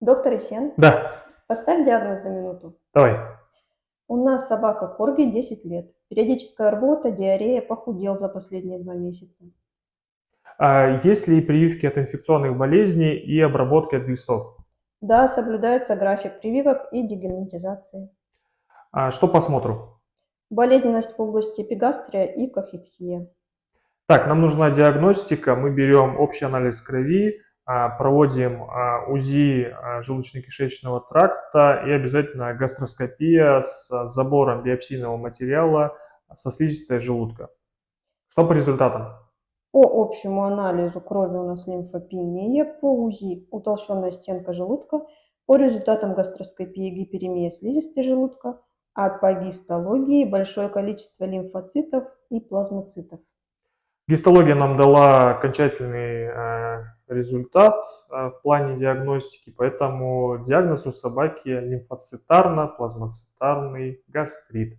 Доктор Исен, Да, поставь диагноз за минуту. давай. У нас собака Корги 10 лет. Периодическая рвота, диарея, похудел за последние 2 месяца. Есть ли прививки от инфекционных болезней и обработки от глистов? Да, соблюдается график прививок и дегерметизации. Что по осмотру? Болезненность в области эпигастрия и кахексия. Так, нам нужна диагностика. Мы берем общий анализ крови, проводим УЗИ желудочно-кишечного тракта и обязательно гастроскопия с забором биопсийного материала со слизистой желудка. Что по результатам? По общему анализу крови у нас лимфопения, по УЗИ утолщенная стенка желудка, по результатам гастроскопии гиперемия слизистой желудка, а по гистологии большое количество лимфоцитов и плазмоцитов. Гистология нам дала окончательный результат в плане диагностики, поэтому диагноз у собаки лимфоцитарно-плазмоцитарный гастрит.